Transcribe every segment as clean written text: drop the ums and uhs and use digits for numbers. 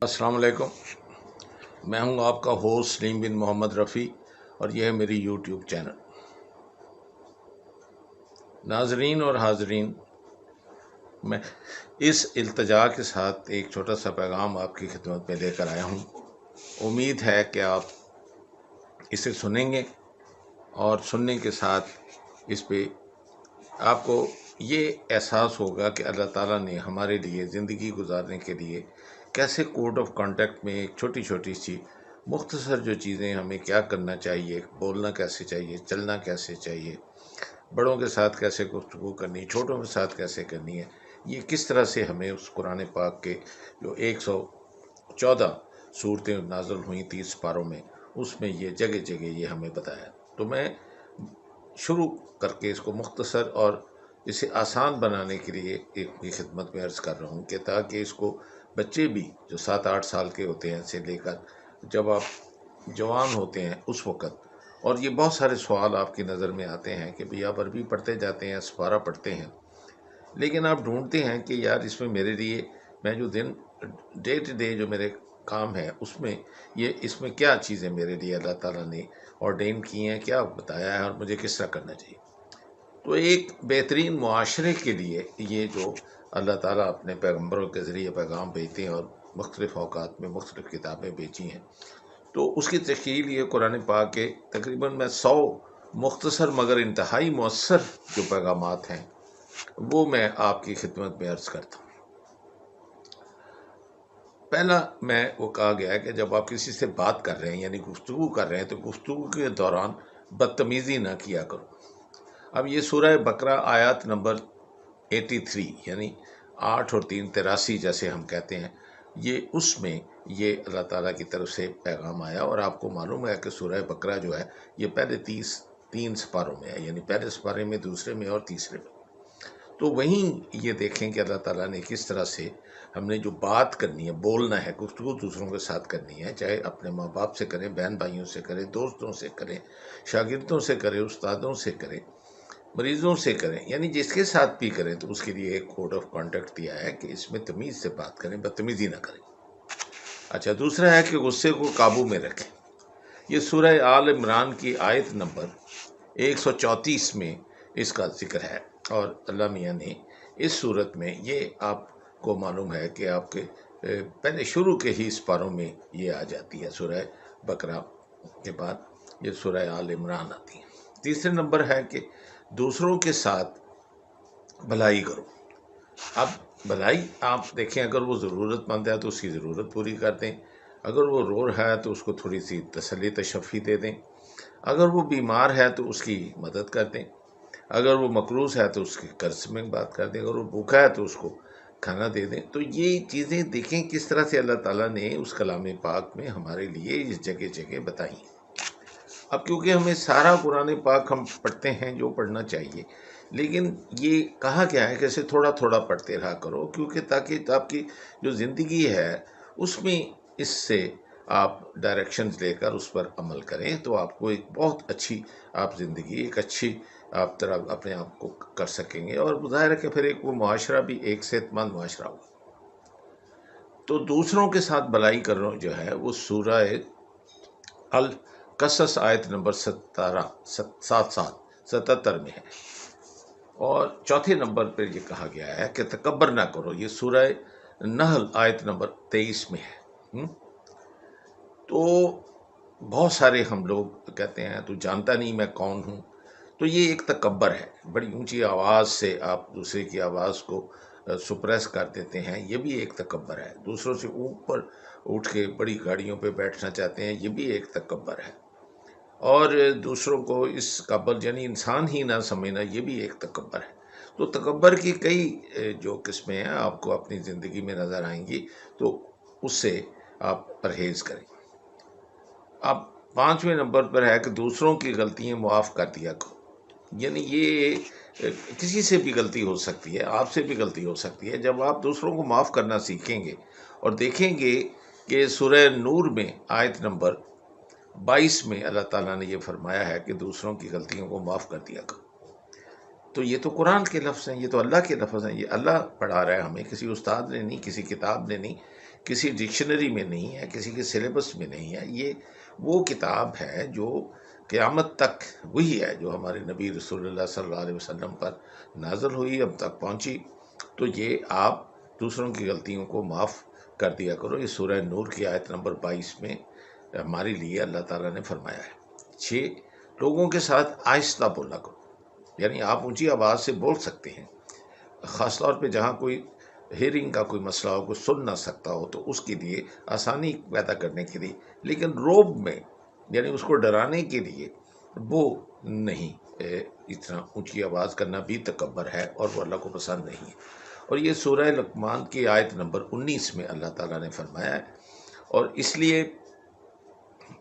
السلام علیکم۔ میں ہوں آپ کا ہوسٹ سلیم بن محمد رفیع اور یہ ہے میری یوٹیوب چینل۔ ناظرین اور حاضرین، میں اس التجا کے ساتھ ایک چھوٹا سا پیغام آپ کی خدمت میں لے کر آیا ہوں۔ امید ہے کہ آپ اسے سنیں گے اور سننے کے ساتھ اس پہ آپ کو یہ احساس ہوگا کہ اللہ تعالیٰ نے ہمارے لیے زندگی گزارنے کے لیے کیسے کوڈ آف کانٹیکٹ میں ایک چھوٹی چھوٹی سی مختصر جو چیزیں ہمیں کیا کرنا چاہیے، بولنا کیسے چاہیے، چلنا کیسے چاہیے، بڑوں کے ساتھ کیسے گفتگو کرنی، چھوٹوں کے ساتھ کیسے کرنی ہے، یہ کس طرح سے ہمیں اس قرآن پاک کے جو 114 صورتیں نازل ہوئیں 30 پاروں میں، اس میں یہ جگہ جگہ یہ ہمیں بتایا۔ تو میں شروع کر کے اس کو مختصر اور اسے آسان بنانے کے لیے ایک کی خدمت میں عرض کر رہا ہوں کہ تاکہ اس کو بچے بھی جو 7-8 سال کے ہوتے ہیں سے لے کر جب آپ جوان ہوتے ہیں اس وقت، اور یہ بہت سارے سوال آپ کی نظر میں آتے ہیں کہ بھئی آپ عربی پڑھتے جاتے ہیں، سپارہ پڑھتے ہیں، لیکن آپ ڈھونڈتے ہیں کہ یار اس میں میرے لیے میں جو ڈے ٹو ڈے جو میرے کام ہے اس میں کیا چیزیں میرے لیے اللہ تعالیٰ نے آرڈین کی ہیں، کیا بتایا ہے اور مجھے کس طرح کرنا چاہیے۔ تو ایک بہترین معاشرے کے لیے یہ جو اللہ تعالیٰ اپنے پیغمبروں کے ذریعے پیغام بھیجتے ہیں اور مختلف اوقات میں مختلف کتابیں بھیجی ہیں، تو اس کی تشکیل یہ قرآن پاک کے تقریباً میں 100 مختصر مگر انتہائی مؤثر جو پیغامات ہیں وہ میں آپ کی خدمت میں عرض کرتا ہوں۔ پہلا میں وہ کہا گیا ہے کہ جب آپ کسی سے بات کر رہے ہیں یعنی گفتگو کر رہے ہیں تو گفتگو کے دوران بدتمیزی نہ کیا کرو۔ اب یہ سورہ بقرہ آیات نمبر 83 یعنی 8 اور 3 83 جیسے ہم کہتے ہیں، یہ اس میں یہ اللہ تعالیٰ کی طرف سے پیغام آیا، اور آپ کو معلوم ہے کہ سورہ بقرہ جو ہے یہ پہلے 3 سپاروں میں ہے، یعنی پہلے سپارے میں، دوسرے میں اور تیسرے میں۔ تو وہیں یہ دیکھیں کہ اللہ تعالیٰ نے کس طرح سے ہم نے جو بات کرنی ہے، بولنا ہے، گفتگو دوسروں کے ساتھ کرنی ہے، چاہے اپنے ماں باپ سے کریں، بہن بھائیوں سے کریں، دوستوں سے کریں، شاگردوں سے کریں، استادوں سے کریں، مریضوں سے کریں، یعنی جس کے ساتھ بھی کریں تو اس کے لیے ایک کوڈ آف کانٹیکٹ دیا ہے کہ اس میں تمیز سے بات کریں، بدتمیزی نہ کریں۔ اچھا، دوسرا ہے کہ غصے کو قابو میں رکھیں۔ یہ سورہ آل عمران کی آیت نمبر 134 میں اس کا ذکر ہے، اور اللہ میاں نے اس صورت میں یہ آپ کو معلوم ہے کہ آپ کے پہلے شروع کے ہی اس پاروں میں یہ آ جاتی ہے، سورہ بقرہ کے بعد یہ سورہ آل عمران آتی ہے۔ تیسرے نمبر ہے کہ دوسروں کے ساتھ بھلائی کرو۔ اب بھلائی آپ دیکھیں، اگر وہ ضرورت مند ہے تو اس کی ضرورت پوری کر دیں، اگر وہ رو رہا ہے تو اس کو تھوڑی سی تسلی تشفی دے دیں، اگر وہ بیمار ہے تو اس کی مدد کر دیں، اگر وہ مقروض ہے تو اس کے قرض میں بات کر دیں، اگر وہ بھوکا ہے تو اس کو کھانا دے دیں۔ تو یہ چیزیں دیکھیں کس طرح سے اللہ تعالیٰ نے اس کلام پاک میں ہمارے لیے اس جگہ جگہ بتائی ہیں۔ اب کیونکہ ہمیں سارا قرآن پاک ہم پڑھتے ہیں جو پڑھنا چاہیے، لیکن یہ کہا گیا ہے کہ اسے تھوڑا تھوڑا پڑھتے رہا کرو، کیونکہ تاکہ آپ کی جو زندگی ہے اس میں اس سے آپ ڈائریکشنز لے کر اس پر عمل کریں تو آپ کو ایک بہت اچھی آپ زندگی، ایک اچھی آپ طرح اپنے آپ کو کر سکیں گے، اور ظاہر ہے کہ پھر ایک وہ معاشرہ بھی ایک صحت مند معاشرہ ہو۔ تو دوسروں کے ساتھ بھلائی کرنا جو ہے وہ سورہ القصص آیت نمبر 77 میں ہے، اور چوتھے نمبر پر یہ کہا گیا ہے کہ تکبر نہ کرو، یہ سورہ نحل آیت نمبر 23 میں ہے۔ تو بہت سارے ہم لوگ کہتے ہیں تو جانتا نہیں میں کون ہوں، تو یہ ایک تکبر ہے، بڑی اونچی آواز سے آپ دوسرے کی آواز کو سپریس کر دیتے ہیں، یہ بھی ایک تکبر ہے۔ دوسروں سے اوپر اٹھ کے بڑی گاڑیوں پہ بیٹھنا چاہتے ہیں، یہ بھی ایک تکبر ہے، اور دوسروں کو اس قابل یعنی انسان ہی نہ سمجھنا، یہ بھی ایک تکبر ہے۔ تو تکبر کی کئی جو قسمیں ہیں آپ کو اپنی زندگی میں نظر آئیں گی، تو اس سے آپ پرہیز کریں۔ اب 5ویں نمبر پر ہے کہ دوسروں کی غلطیاں معاف کر دیا کرو، یعنی یہ کسی سے بھی غلطی ہو سکتی ہے، آپ سے بھی غلطی ہو سکتی ہے۔ جب آپ دوسروں کو معاف کرنا سیکھیں گے اور دیکھیں گے کہ سورہ نور میں آیت نمبر 22 میں اللہ تعالیٰ نے یہ فرمایا ہے کہ دوسروں کی غلطیوں کو معاف کر دیا کرو، تو یہ تو قرآن کے لفظ ہیں، یہ تو اللہ کے لفظ ہیں، یہ اللہ پڑھا رہا ہے ہمیں، کسی استاد نے نہیں، کسی کتاب نے نہیں، کسی ڈکشنری میں نہیں ہے، کسی کے سلیبس میں نہیں ہے، یہ وہ کتاب ہے جو قیامت تک وہی ہے جو ہمارے نبی رسول اللہ صلی اللہ علیہ وسلم پر نازل ہوئی، اب تک پہنچی. تو یہ آپ دوسروں کی غلطیوں کو معاف کر دیا کرو. یہ سورہ نور کی آیت نمبر 22 میں ہمارے لیے اللہ تعالیٰ نے فرمایا ہے. 6. لوگوں کے ساتھ آہستہ بولا کرو. یعنی آپ اونچی آواز سے بول سکتے ہیں، خاص طور پہ جہاں کوئی ہیئرنگ کا کوئی مسئلہ ہو، کوئی سن نہ سکتا ہو، تو اس کے لیے آسانی پیدا کرنے کے لیے. لیکن روب میں یعنی اس کو ڈرانے کے لیے وہ نہیں. اتنا اونچی آواز کرنا بھی تکبر ہے اور وہ اللہ کو پسند نہیں ہے. اور یہ سورہ لقمان کی آیت نمبر 19 میں اللہ تعالیٰ نے فرمایا ہے. اور اس لیے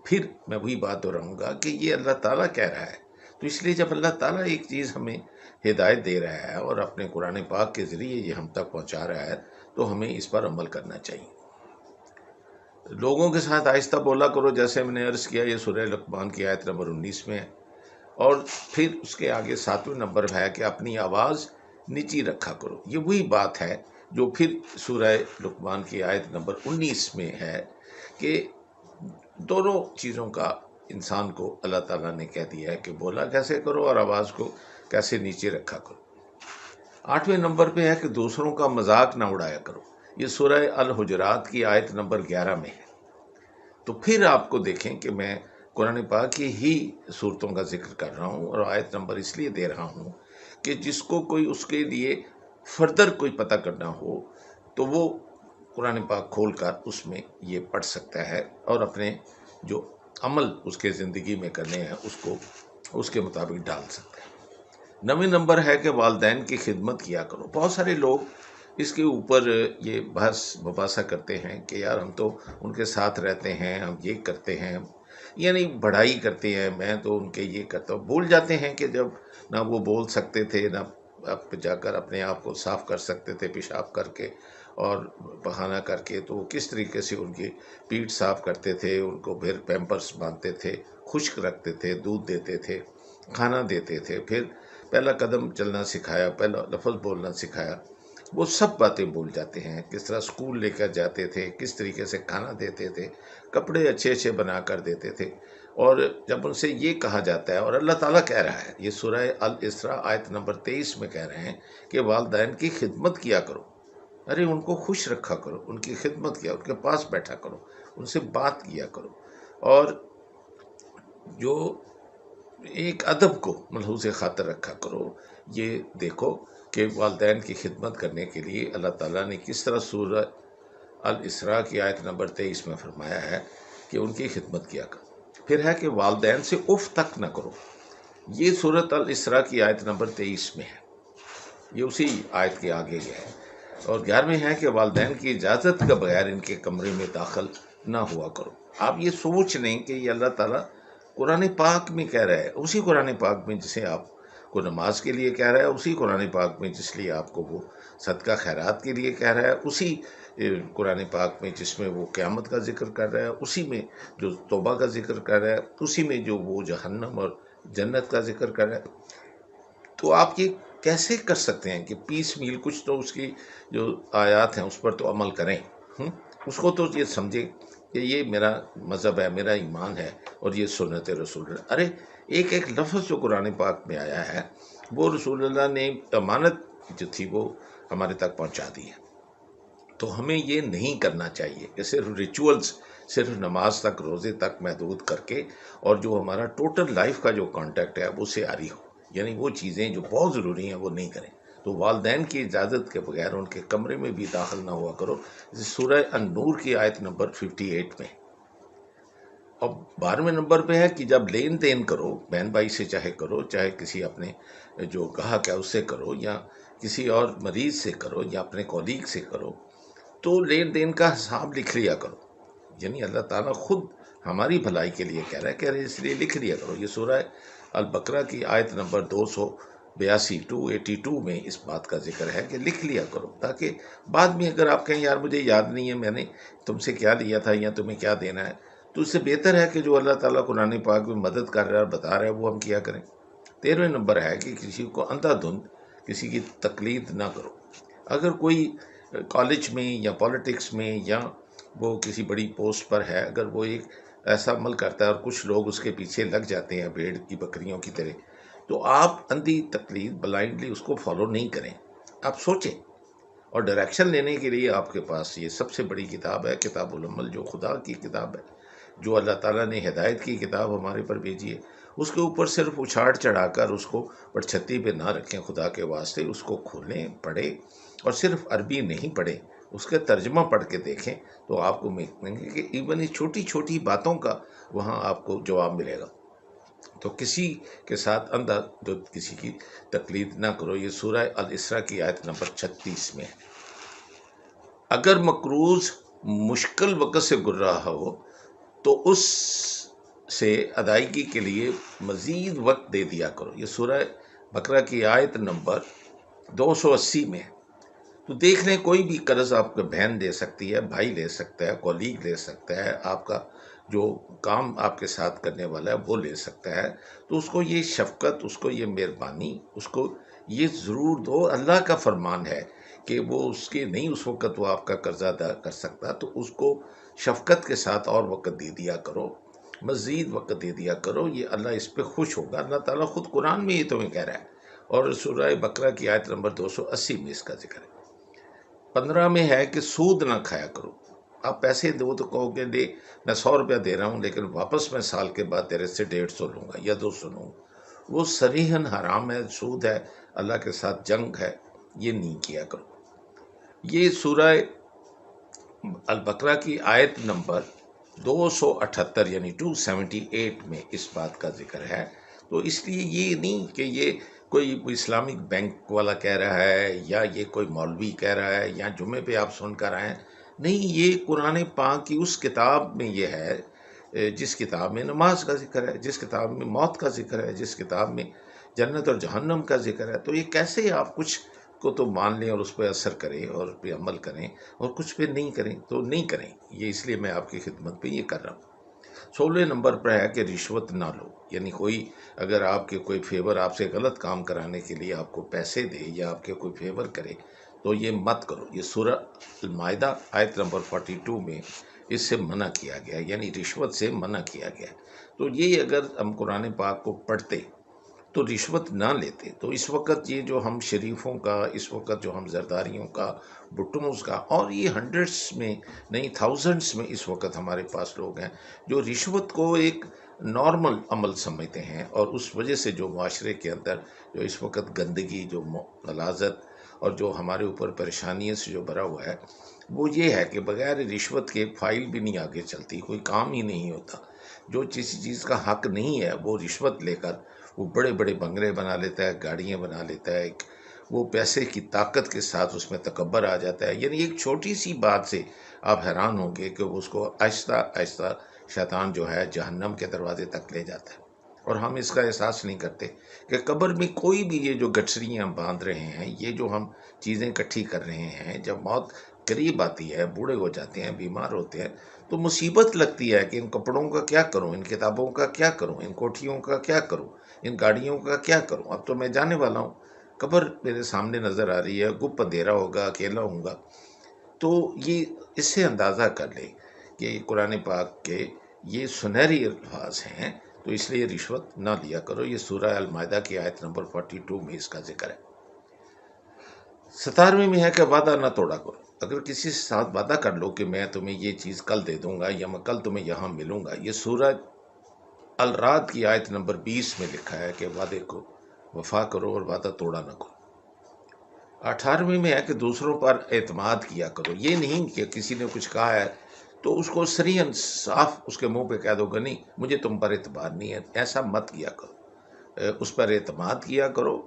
پھر میں وہی بات دہراؤں گا کہ یہ اللہ تعالیٰ کہہ رہا ہے، تو اس لیے جب اللہ تعالیٰ ایک چیز ہمیں ہدایت دے رہا ہے اور اپنے قرآن پاک کے ذریعے یہ ہم تک پہنچا رہا ہے، تو ہمیں اس پر عمل کرنا چاہیے. لوگوں کے ساتھ آہستہ بولا کرو، جیسے میں نے عرض کیا، یہ سورہ لقمان کی آیت نمبر 19 میں ہے. اور پھر اس کے آگے 7ویں نمبر ہے کہ اپنی آواز نیچی رکھا کرو. یہ وہی بات ہے جو پھر سورہ لقمان کی آیت نمبر 19 میں ہے کہ دونوں چیزوں کا انسان کو اللہ تعالیٰ نے کہہ دیا ہے کہ بولا کیسے کرو اور آواز کو کیسے نیچے رکھا کرو. 8ویں نمبر پہ ہے کہ دوسروں کا مذاق نہ اڑایا کرو. یہ سورہ الحجرات کی آیت نمبر 11 میں ہے. تو پھر آپ کو دیکھیں کہ میں قرآن پاک کی ہی صورتوں کا ذکر کر رہا ہوں اور آیت نمبر اس لیے دے رہا ہوں کہ جس کو کوئی اس کے لیے فردر کوئی پتہ کرنا ہو تو وہ قرآن پاک کھول کر اس میں یہ پڑھ سکتا ہے اور اپنے جو عمل اس کے زندگی میں کرنے ہیں اس کو اس کے مطابق ڈال سکتا ہے. 9ویں نمبر ہے کہ والدین کی خدمت کیا کرو. بہت سارے لوگ اس کے اوپر یہ بحث مباحثہ کرتے ہیں کہ یار ہم تو ان کے ساتھ رہتے ہیں، ہم یہ کرتے ہیں، یعنی بڑائی کرتے ہیں، میں تو ان کے یہ کرتا ہوں. بھول جاتے ہیں کہ جب نہ وہ بول سکتے تھے، نہ اب جا کر اپنے آپ کو صاف کر سکتے تھے پیشاب کر کے اور بہانہ کر کے، تو وہ کس طریقے سے ان کی پیٹھ صاف کرتے تھے، ان کو پھر پیمپرس باندھتے تھے، خشک رکھتے تھے، دودھ دیتے تھے، کھانا دیتے تھے، پھر پہلا قدم چلنا سکھایا، پہلا لفظ بولنا سکھایا. وہ سب باتیں بھول جاتے ہیں. کس طرح سکول لے کر جاتے تھے، کس طریقے سے کھانا دیتے تھے، کپڑے اچھے اچھے بنا کر دیتے تھے. اور جب ان سے یہ کہا جاتا ہے، اور اللہ تعالیٰ کہہ رہا ہے، یہ سورہ الاسراء آیت نمبر 23 میں کہہ رہے ہیں کہ والدین کی خدمت کیا کرو. ارے ان کو خوش رکھا کرو، ان کی خدمت کیا، ان کے پاس بیٹھا کرو، ان سے بات کیا کرو. اور جو ایک ادب کو ملحوظ خاطر رکھا کرو. یہ دیکھو کہ والدین کی خدمت کرنے کے لیے اللہ تعالیٰ نے کس طرح سورہ الاسراء کی آیت نمبر 23 میں فرمایا ہے کہ ان کی خدمت کیا کرو. پھر ہے کہ والدین سے اف تک نہ کرو. یہ سورۃ الاسراء کی آیت نمبر 23 میں ہے، یہ اسی آیت کے آگے گیا ہے. اور 11ویں ہے کہ والدین کی اجازت کے بغیر ان کے کمرے میں داخل نہ ہوا کرو. آپ یہ سوچ لیں کہ یہ اللہ تعالیٰ قرآن پاک میں کہہ رہا ہے، اسی قرآن پاک میں جسے آپ کو نماز کے لیے کہہ رہا ہے، اسی قرآن پاک میں جس لیے آپ کو وہ صدقہ خیرات کے لیے کہہ رہا ہے، اسی قرآن پاک میں جس میں وہ قیامت کا ذکر کر رہا ہے، اسی میں جو توبہ کا ذکر کر رہا ہے، اسی میں جو وہ جہنم اور جنت کا ذکر کر رہا ہے. تو آپ یہ کیسے کر سکتے ہیں کہ پیس میل کچھ تو اس کی جو آیات ہیں اس پر تو عمل کریں، اس کو تو یہ سمجھیں کہ یہ میرا مذہب ہے، میرا ایمان ہے اور یہ سنت رسول اللہ. ارے ایک ایک لفظ جو قرآن پاک میں آیا ہے وہ رسول اللہ نے امانت جو تھی وہ ہمارے تک پہنچا دی ہے. تو ہمیں یہ نہیں کرنا چاہیے کہ صرف ریچولز، صرف نماز تک، روزے تک محدود کر کے، اور جو ہمارا ٹوٹل لائف کا جو کانٹیکٹ ہے وہ سے آری ہو. یعنی وہ چیزیں جو بہت ضروری ہیں وہ نہیں کریں. تو والدین کی اجازت کے بغیر ان کے کمرے میں بھی داخل نہ ہوا کرو. سورہ النور کی آیت نمبر 58 میں. اب 12ویں نمبر پہ ہے کہ جب لین دین کرو، بہن بھائی سے چاہے کرو، چاہے کسی اپنے جو گاہک ہے اس سے کرو، یا کسی اور مریض سے کرو، یا اپنے کولیگ سے کرو، تو لین دین کا حساب لکھ لیا کرو. یعنی اللہ تعالیٰ خود ہماری بھلائی کے لیے کہہ رہا ہے، اس لیے لکھ لیا کرو. یہ سورہ البقرہ کی آیت نمبر 282 میں اس بات کا ذکر ہے کہ لکھ لیا کرو، تاکہ بعد میں اگر آپ کہیں یار مجھے یاد نہیں ہے میں نے تم سے کیا لیا تھا یا تمہیں کیا دینا ہے، تو اس سے بہتر ہے کہ جو اللہ تعالیٰ قرآن پاک میں مدد کر رہا ہے اور بتا رہا ہے وہ ہم کیا کریں. 13ویں نمبر ہے کہ کسی کو اندھا دھند کسی کی تقلید نہ کرو. اگر کوئی کالج میں یا پالیٹکس میں یا وہ کسی بڑی پوسٹ پر ہے، اگر وہ ایک ایسا عمل کرتا ہے اور کچھ لوگ اس کے پیچھے لگ جاتے ہیں بھیڑ کی بکریوں کی طرح، تو آپ اندھی تقلید بلائنڈلی اس کو فالو نہیں کریں، آپ سوچیں، اور ڈائریکشن لینے کے لیے آپ کے پاس یہ سب سے بڑی کتاب ہے، کتاب العمل، جو خدا کی کتاب ہے، جو اللہ تعالیٰ نے ہدایت کی کتاب ہمارے پر بھیجی ہے۔ اس کے اوپر صرف اچھاڑ چڑھا کر اس کو پڑچھتی پہ نہ رکھیں، خدا کے واسطے اس کو کھولیں، پڑھیں، اور صرف عربی نہیں پڑھیں، اس کا ترجمہ پڑھ کے دیکھیں، تو آپ کو ملیں گے کہ ایون یہ چھوٹی چھوٹی باتوں کا وہاں آپ کو جواب ملے گا۔ تو کسی کے ساتھ اندھا جو کسی کی تقلید نہ کرو، یہ سورہ الاسراء کی آیت نمبر 36 میں ہے۔ اگر مقروض مشکل وقت سے گر رہا ہو تو اس سے ادائیگی کے لیے مزید وقت دے دیا کرو، یہ سورہ بقرہ کی آیت نمبر 280 میں ہے۔ تو دیکھ لیں، کوئی بھی قرض آپ کو بہن دے سکتی ہے، بھائی لے سکتا ہے، کولیگ لے سکتا ہے، آپ کا جو کام آپ کے ساتھ کرنے والا ہے وہ لے سکتا ہے، تو اس کو یہ شفقت، اس کو یہ مہربانی، اس کو یہ ضرور دو۔ اللہ کا فرمان ہے کہ وہ اس کے نہیں، اس وقت وہ آپ کا قرضہ ادا کر سکتا، تو اس کو شفقت کے ساتھ اور وقت دے دیا کرو، مزید وقت دے دیا کرو، یہ اللہ اس پہ خوش ہوگا۔ اللہ تعالیٰ خود قرآن میں یہ تمہیں کہہ رہا ہے، اور سورہ بقرہ کی آیت نمبر 280 میں اس کا ذکر ہے۔ 15 میں ہے کہ سود نہ کھایا کرو۔ آپ پیسے دو تو کہو کہ دے، میں 100 روپیہ دے رہا ہوں، لیکن واپس میں سال کے بعد تیرے سے 150 لوں گا یا 200 لوں گا، وہ صریحاً حرام ہے، سود ہے، اللہ کے ساتھ جنگ ہے، یہ نہیں کیا کرو۔ یہ سورہ البقرہ کی آیت نمبر 278 یعنی 278 میں اس بات کا ذکر ہے۔ تو اس لیے یہ نہیں کہ یہ کوئی اسلامک بینک والا کہہ رہا ہے، یا یہ کوئی مولوی کہہ رہا ہے، یا جمعے پہ آپ سن کر آئے ہیں، نہیں، یہ قرآن پاک کی اس کتاب میں یہ ہے جس کتاب میں نماز کا ذکر ہے، جس کتاب میں موت کا ذکر ہے، جس کتاب میں جنت اور جہنم کا ذکر ہے۔ تو یہ کیسے آپ کچھ کو تو مان لیں اور اس پہ اثر کریں اور اس پہ عمل کریں، اور کچھ پہ نہیں کریں تو نہیں کریں۔ یہ اس لیے میں آپ کی خدمت پہ یہ کر رہا ہوں۔ 16 نمبر پر ہے کہ رشوت نہ لو، یعنی کوئی اگر آپ کے کوئی فیور، آپ سے غلط کام کرانے کے لیے آپ کو پیسے دے یا آپ کے کوئی فیور کرے تو یہ مت کرو۔ یہ سورہ المائدہ آیت نمبر 42 میں اس سے منع کیا گیا ہے، یعنی رشوت سے منع کیا گیا ہے۔ تو یہ اگر ہم قرآن پاک کو پڑھتے تو رشوت نہ لیتے، تو اس وقت یہ جو ہم شریفوں کا، اس وقت جو ہم زرداریوں کا، بٹوز کا، اور یہ ہنڈریڈس میں نہیں تھاؤزنڈس میں اس وقت ہمارے پاس لوگ ہیں جو رشوت کو ایک نارمل عمل سمجھتے ہیں، اور اس وجہ سے جو معاشرے کے اندر جو اس وقت گندگی، جو غلاظت، اور جو ہمارے اوپر پریشانیوں سے جو بھرا ہوا ہے، وہ یہ ہے کہ بغیر رشوت کے فائل بھی نہیں آگے چلتی، کوئی کام ہی نہیں ہوتا۔ جو کسی چیز کا حق نہیں ہے وہ رشوت لے کر وہ بڑے بڑے بنگلے بنا لیتا ہے، گاڑیاں بنا لیتا ہے، وہ پیسے کی طاقت کے ساتھ اس میں تکبر آ جاتا ہے۔ یعنی ایک چھوٹی سی بات سے آپ حیران ہوں گے کہ اس کو آہستہ آہستہ شیطان جو ہے جہنم کے دروازے تک لے جاتا ہے، اور ہم اس کا احساس نہیں کرتے کہ قبر میں کوئی بھی یہ جو گٹھریاں باندھ رہے ہیں، یہ جو ہم چیزیں اکٹھی کر رہے ہیں، جب موت قریب آتی ہے، بوڑھے ہو جاتے ہیں، بیمار ہوتے ہیں، تو مصیبت لگتی ہے کہ ان کپڑوں کا کیا کروں، ان کتابوں کا کیا کروں، ان کوٹھیوں کا کیا کروں، ان گاڑیوں کا کیا کروں، اب تو میں جانے والا ہوں، قبر میرے سامنے نظر آ رہی ہے، گپ اندھیرا ہوگا، اکیلا ہوں گا۔ تو یہ اس سے اندازہ کر لیں کہ قرآن پاک کے یہ سنہری الفاظ ہیں، تو اس لیے رشوت نہ لیا کرو۔ یہ سورہ المائدہ کی آیت نمبر 42 میں اس کا ذکر ہے۔ 17ویں میں ہے کہ وعدہ نہ توڑا کرو۔ اگر کسی سے ساتھ وعدہ کر لو کہ میں تمہیں یہ چیز کل دے دوں گا، یا میں کل تمہیں یہاں ملوں گا، یہ سورہ الرعد کی آیت نمبر 20 میں لکھا ہے کہ وعدے کو وفا کرو اور وعدہ توڑا نہ کرو۔ 18ویں میں ہے کہ دوسروں پر اعتماد کیا کرو۔ یہ نہیں کہ کسی نے کچھ کہا ہے تو اس کو صریحاً صاف اس کے منہ پہ کہہ دو کہ نہیں، مجھے تم پر اعتماد نہیں ہے، ایسا مت کیا کرو۔ اس پر اعتماد کیا کرو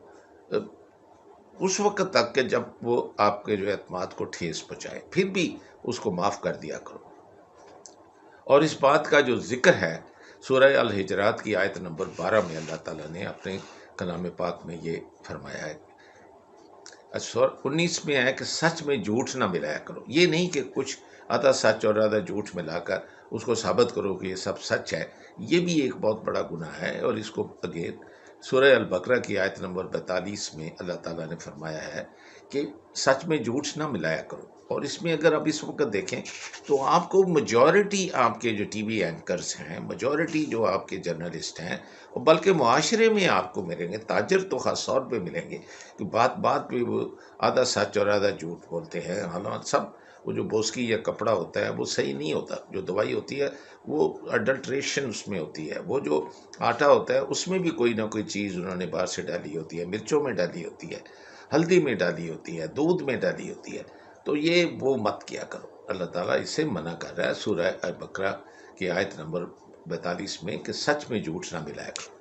اس وقت تک کہ جب وہ آپ کے جو اعتماد کو ٹھیس پہنچائے، پھر بھی اس کو معاف کر دیا کرو۔ اور اس بات کا جو ذکر ہے سورہ الحجرات کی آیت نمبر 12 میں اللہ تعالیٰ نے اپنے کلام پاک میں یہ فرمایا ہے۔ 19 میں ہے کہ سچ میں جھوٹ نہ ملایا کرو۔ یہ نہیں کہ کچھ آدھا سچ اور آدھا جھوٹ ملا کر اس کو ثابت کرو کہ یہ سب سچ ہے، یہ بھی ایک بہت بڑا گناہ ہے، اور اس کو اگین سورہ البقرہ کی آیت نمبر 42 میں اللہ تعالیٰ نے فرمایا ہے کہ سچ میں جھوٹ نہ ملایا کرو. اور اس میں اگر آپ اس وقت دیکھیں تو آپ کو میجورٹی آپ کے جو ٹی وی اینکرز ہیں، میجورٹی جو آپ کے جرنلسٹ ہیں، اور بلکہ معاشرے میں آپ کو ملیں گے، تاجر تو خاص طور پہ ملیں گے کہ بات بات پہ وہ آدھا سچ اور آدھا جھوٹ بولتے ہیں. حالانکہ سب وہ جو بوسکی یا کپڑا ہوتا ہے وہ صحیح نہیں ہوتا، جو دوائی ہوتی ہے وہ اڈلٹریشن اس میں ہوتی ہے، وہ جو آٹا ہوتا ہے اس میں بھی کوئی نہ کوئی چیز انہوں نے باہر سے ڈالی ہوتی ہے، مرچوں میں ڈالی ہوتی ہے، ہلدی میں ڈالی ہوتی ہے، دودھ میں ڈالی ہوتی ہے. تو یہ وہ مت کیا کرو. اللہ تعالیٰ اس سے منع کر رہا ہے سورہ البقرہ کی آیت نمبر 42 میں کہ سچ میں جھوٹ نہ ملایا کرو.